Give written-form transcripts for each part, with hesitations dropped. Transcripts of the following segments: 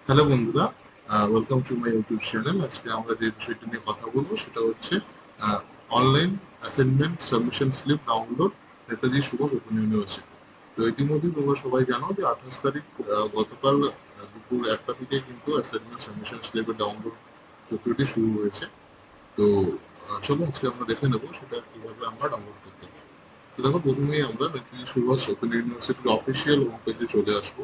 Hello বন্ধুরা, welcome to my YouTube channel. আজকে আমরা যে বিষয়টি নিয়ে কথা বলবো সেটা হচ্ছে online assignment submission slip download Netaji Subhash open university. তো ইতিমধ্যে তোমরা সবাই জানো যে 28 তারিখ গতকাল দুপুর 1টা থেকে কিন্তু অ্যাসাইনমেন্ট সাবমিশন স্লিপের ডাউনলোড প্রক্রিয়াটি শুরু হয়েছে। তো চলো আজকে আমরা দেখে নেবো সেটা কিভাবে আমরা ডাউনলোড করতে পারি। তো দেখো, প্রথমেই আমরা নেতাজি সুভাষ ওপেন ইউনিভার্সিটির অফিসিয়াল হোম পেজে চলে আসবো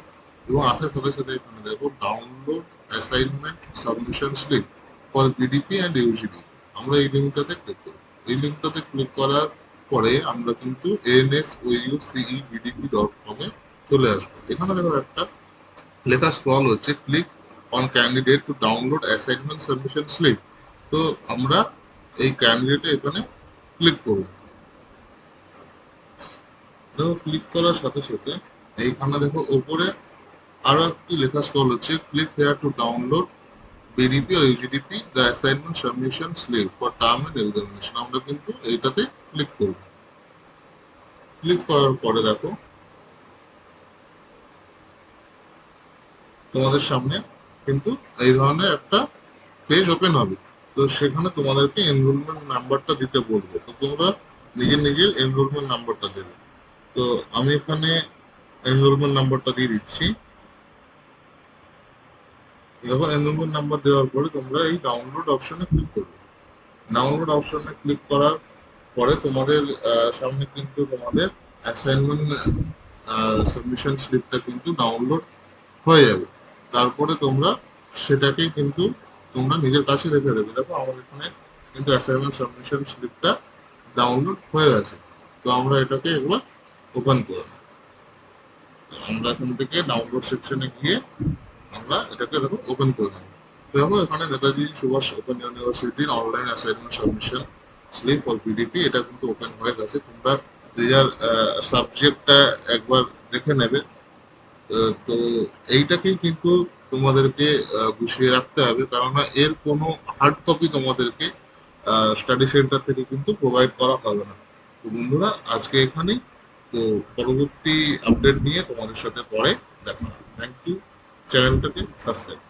এবং আসার সাথে সাথে এখানে দেখো download assignment submission slip for BDP and UGD. আমরা এই লিঙ্কটাতে ক্লিক করব। এই লিঙ্কটাতে ক্লিক করার পরে আমরা কিন্তু nsoucebdp.com এ চলে আসবো। এখানে দেখো একটা লেখা স্ক্রল হচ্ছে, click on candidate to download assignment submission slip. তো আমরা এই ক্যান্ডিডেটে এখানে ক্লিক করব। দেখো, ক্লিক করার সাথে সাথে এইখানে দেখো উপরে আরো একটি লেখা স্ক্রল হচ্ছে, click here to download BDP আর UGDP the assignment submission slip for term end examination. আমরা কিন্তু এইটাতে ক্লিক করব। ক্লিক করার পরে দেখো তোমাদের সামনে কিন্তু এই ধরনের একটা পেজ ওপেন হবে। তো সেখানে তোমাদেরকে এনরোলমেন্ট নাম্বারটা দিতে বলবো। তো তোমরা নিজের নিজের এনরোলমেন্ট নাম্বারটা দেবে। তো আমি এখানে এনরোলমেন্ট নাম্বারটা দিয়ে দিচ্ছি। দেখো, এনরোলমেন্ট নাম্বার দেওয়ার পরে তোমরা এই ডাউনলোড অপশনে ক্লিক করবে। ডাউনলোড অপশনে ক্লিক করার পরে তোমাদের সামনে কিন্তু তোমাদের অ্যাসাইনমেন্ট সাবমিশন স্লিপটা কিন্তু ডাউনলোড হয়ে যাবে। তারপরে তোমরা সেটাকেই কিন্তু তোমরা নিজের কাছে রেখে দেবে। দেখো, আমার এখানে কিন্তু অ্যাসাইনমেন্ট সাবমিশন স্লিপটা ডাউনলোড হয়ে গেছে। তো আমরা এটাকে একবার ওপেন করে নেব। আমরা এখান থেকে ডাউনলোড সেকশনে গিয়ে আমরা এটাকে দেখো ওপেন করে নেব। দেখো, এখানে নেতাজি সুভাষ ওপেন ইউনিভার্সিটির online assignment submission slip for PDP এটা কিন্তু ওপেন হয়ে গেছে। তোমরা নিজের সাবজেক্টটা একবার দেখে নেবে। তো এইটাকেই কিন্তু তোমাদেরকে গুছিয়ে রাখতে হবে, কেননা এর কোনো হার্ড কপি তোমাদেরকে স্টাডি সেন্টার থেকে কিন্তু প্রোভাইড করা হবে না। তো বন্ধুরা, আজকে এখানেই। তো পরবর্তী আপডেট নিয়ে তোমাদের সাথে পরে দেখা হবে। Thank you. চ্যানেলটাকে সাবস্ক্রাইব